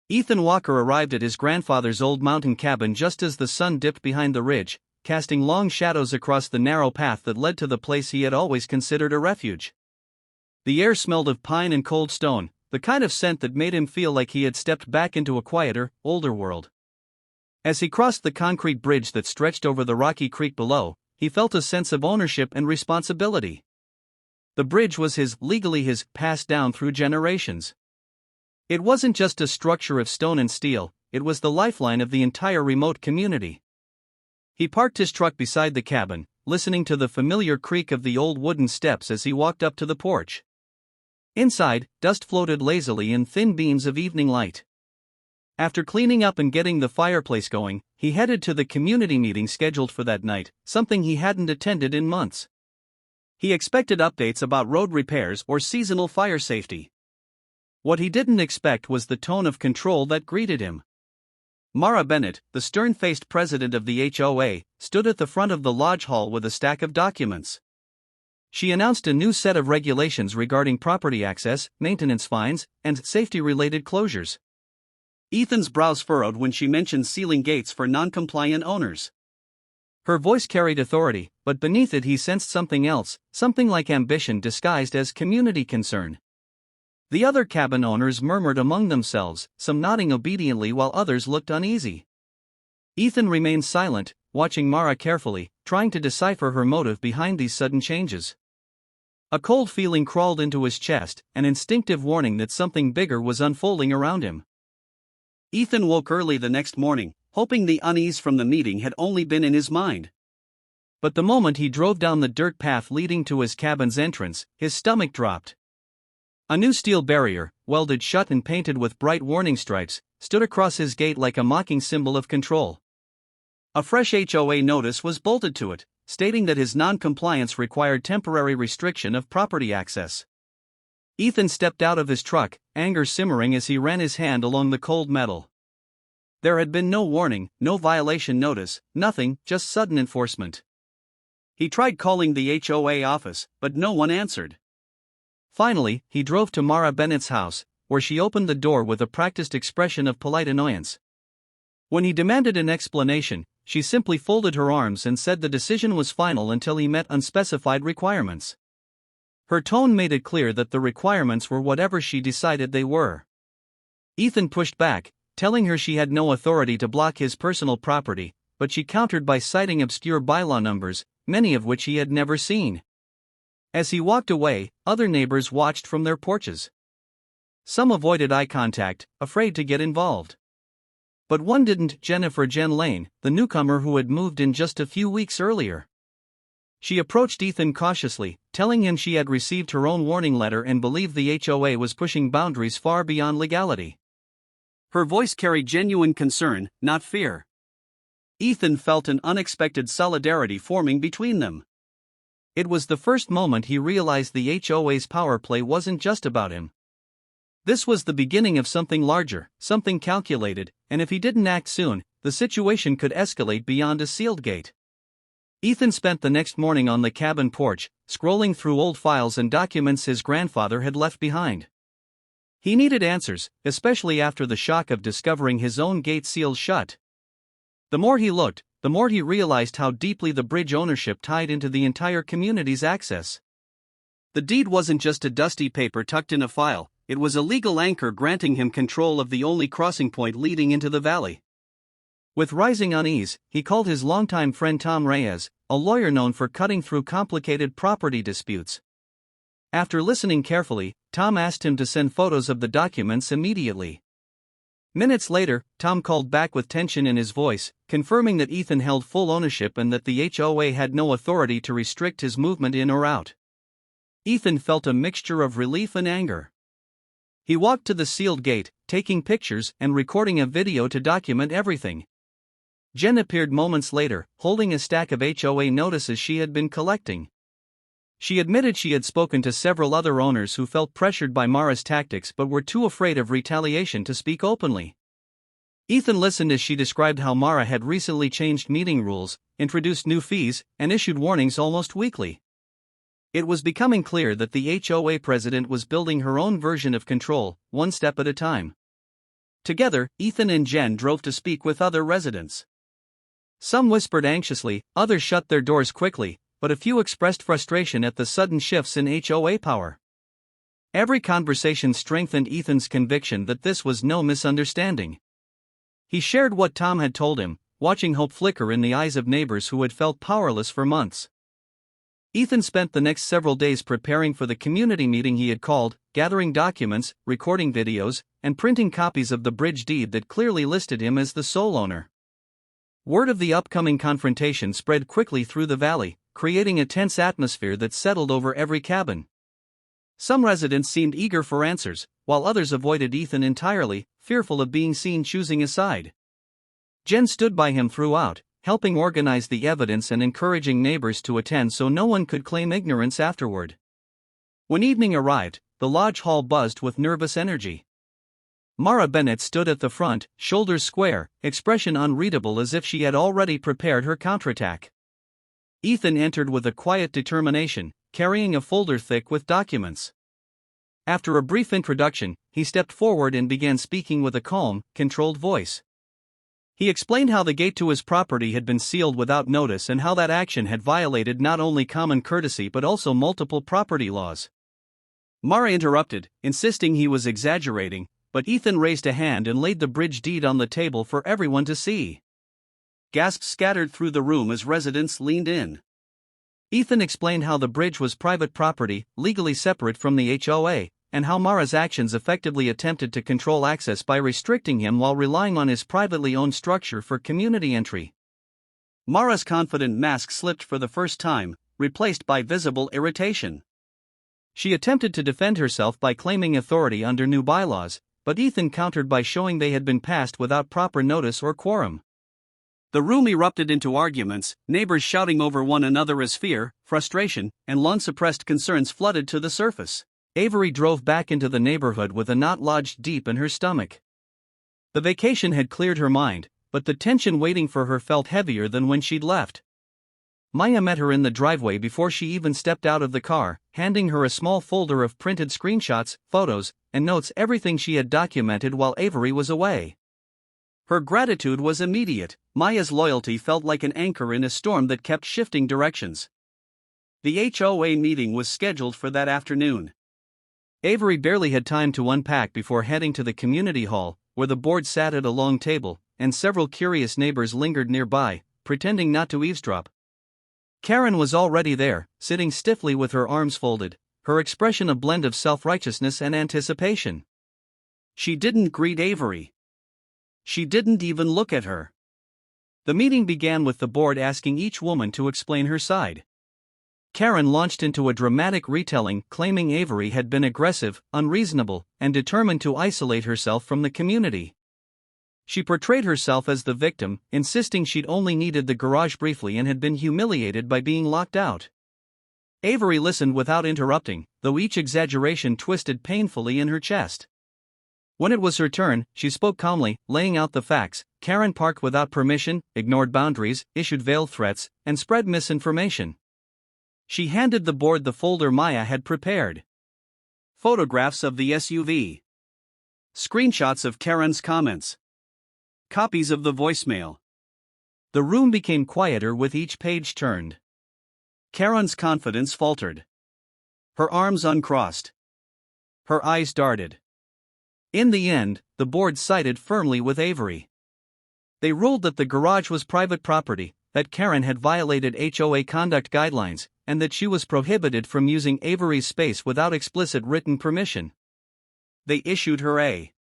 Ethan Walker arrived at his grandfather's old mountain cabin just as the sun dipped behind the ridge, casting long shadows across the narrow path that led to the place he had always considered a refuge. The air smelled of pine and cold stone, the kind of scent that made him feel like he had stepped back into a quieter, older world. As he crossed the concrete bridge that stretched over the rocky creek below, he felt a sense of ownership and responsibility. The bridge was his, legally his, passed down through generations. It wasn't just a structure of stone and steel, it was the lifeline of the entire remote community. He parked his truck beside the cabin, listening to the familiar creak of the old wooden steps as he walked up to the porch. Inside, dust floated lazily in thin beams of evening light. After cleaning up and getting the fireplace going, he headed to the community meeting scheduled for that night, something he hadn't attended in months. He expected updates about road repairs or seasonal fire safety. What he didn't expect was the tone of control that greeted him. Mara Bennett, the stern-faced president of the HOA, stood at the front of the lodge hall with a stack of documents. She announced a new set of regulations regarding property access, maintenance fines, and safety-related closures. Ethan's brows furrowed when she mentioned sealing gates for non-compliant owners. Her voice carried authority, but beneath it he sensed something else, something like ambition disguised as community concern. The other cabin owners murmured among themselves, some nodding obediently while others looked uneasy. Ethan remained silent, watching Mara carefully, trying to decipher her motive behind these sudden changes. A cold feeling crawled into his chest, an instinctive warning that something bigger was unfolding around him. Ethan woke early the next morning, hoping the unease from the meeting had only been in his mind. But the moment he drove down the dirt path leading to his cabin's entrance, his stomach dropped. A new steel barrier, welded shut and painted with bright warning stripes, stood across his gate like a mocking symbol of control. A fresh HOA notice was bolted to it, stating that his non-compliance required temporary restriction of property access. Ethan stepped out of his truck, anger simmering as he ran his hand along the cold metal. There had been no warning, no violation notice, nothing, just sudden enforcement. He tried calling the HOA office, but no one answered. Finally, he drove to Mara Bennett's house, where she opened the door with a practiced expression of polite annoyance. When he demanded an explanation, she simply folded her arms and said the decision was final until he met unspecified requirements. Her tone made it clear that the requirements were whatever she decided they were. Ethan pushed back, telling her she had no authority to block his personal property, but she countered by citing obscure bylaw numbers, many of which he had never seen. As he walked away, other neighbors watched from their porches. Some avoided eye contact, afraid to get involved. But one didn't, Jennifer Jen Lane, the newcomer who had moved in just a few weeks earlier. She approached Ethan cautiously, telling him she had received her own warning letter and believed the HOA was pushing boundaries far beyond legality. Her voice carried genuine concern, not fear. Ethan felt an unexpected solidarity forming between them. It was the first moment he realized the HOA's power play wasn't just about him. This was the beginning of something larger, something calculated, and if he didn't act soon, the situation could escalate beyond a sealed gate. Ethan spent the next morning on the cabin porch, scrolling through old files and documents his grandfather had left behind. He needed answers, especially after the shock of discovering his own gate sealed shut. The more he looked, the more he realized how deeply the bridge ownership tied into the entire community's access. The deed wasn't just a dusty paper tucked in a file, it was a legal anchor granting him control of the only crossing point leading into the valley. With rising unease, he called his longtime friend Tom Reyes, a lawyer known for cutting through complicated property disputes. After listening carefully, Tom asked him to send photos of the documents immediately. Minutes later, Tom called back with tension in his voice, confirming that Ethan held full ownership and that the HOA had no authority to restrict his movement in or out. Ethan felt a mixture of relief and anger. He walked to the sealed gate, taking pictures and recording a video to document everything. Jen appeared moments later, holding a stack of HOA notices she had been collecting. She admitted she had spoken to several other owners who felt pressured by Mara's tactics but were too afraid of retaliation to speak openly. Ethan listened as she described how Mara had recently changed meeting rules, introduced new fees, and issued warnings almost weekly. It was becoming clear that the HOA president was building her own version of control, one step at a time. Together, Ethan and Jen drove to speak with other residents. Some whispered anxiously, others shut their doors quickly, but a few expressed frustration at the sudden shifts in HOA power. Every conversation strengthened Ethan's conviction that this was no misunderstanding. He shared what Tom had told him, watching hope flicker in the eyes of neighbors who had felt powerless for months. Ethan spent the next several days preparing for the community meeting he had called, gathering documents, recording videos, and printing copies of the bridge deed that clearly listed him as the sole owner. Word of the upcoming confrontation spread quickly through the valley, creating a tense atmosphere that settled over every cabin. Some residents seemed eager for answers, while others avoided Ethan entirely, fearful of being seen choosing a side. Jen stood by him throughout, helping organize the evidence and encouraging neighbors to attend so no one could claim ignorance afterward. When evening arrived, the lodge hall buzzed with nervous energy. Mara Bennett stood at the front, shoulders square, expression unreadable as if she had already prepared her counterattack. Ethan entered with a quiet determination, carrying a folder thick with documents. After a brief introduction, he stepped forward and began speaking with a calm, controlled voice. He explained how the gate to his property had been sealed without notice and how that action had violated not only common courtesy but also multiple property laws. Mara interrupted, insisting he was exaggerating, but Ethan raised a hand and laid the bridge deed on the table for everyone to see. Gasps scattered through the room as residents leaned in. Ethan explained how the bridge was private property, legally separate from the HOA, and how Mara's actions effectively attempted to control access by restricting him while relying on his privately owned structure for community entry. Mara's confident mask slipped for the first time, replaced by visible irritation. She attempted to defend herself by claiming authority under new bylaws, but Ethan countered by showing they had been passed without proper notice or quorum. The room erupted into arguments, neighbors shouting over one another as fear, frustration, and long-suppressed concerns flooded to the surface. Avery drove back into the neighborhood with a knot lodged deep in her stomach. The vacation had cleared her mind, but the tension waiting for her felt heavier than when she'd left. Maya met her in the driveway before she even stepped out of the car, handing her a small folder of printed screenshots, photos, and notes, everything she had documented while Avery was away. Her gratitude was immediate. Maya's loyalty felt like an anchor in a storm that kept shifting directions. The HOA meeting was scheduled for that afternoon. Avery barely had time to unpack before heading to the community hall, where the board sat at a long table, and several curious neighbors lingered nearby, pretending not to eavesdrop. Karen was already there, sitting stiffly with her arms folded, her expression a blend of self-righteousness and anticipation. She didn't greet Avery. She didn't even look at her. The meeting began with the board asking each woman to explain her side. Karen launched into a dramatic retelling, claiming Avery had been aggressive, unreasonable, and determined to isolate herself from the community. She portrayed herself as the victim, insisting she'd only needed the garage briefly and had been humiliated by being locked out. Avery listened without interrupting, though each exaggeration twisted painfully in her chest. When it was her turn, she spoke calmly, laying out the facts. Karen parked without permission, ignored boundaries, issued veiled threats, and spread misinformation. She handed the board the folder Maya had prepared. Photographs of the SUV. Screenshots of Karen's comments. Copies of the voicemail. The room became quieter with each page turned. Karen's confidence faltered. Her arms uncrossed. Her eyes darted. In the end, the board sided firmly with Avery. They ruled that the garage was private property, that Karen had violated HOA conduct guidelines, and that she was prohibited from using Avery's space without explicit written permission. They issued her a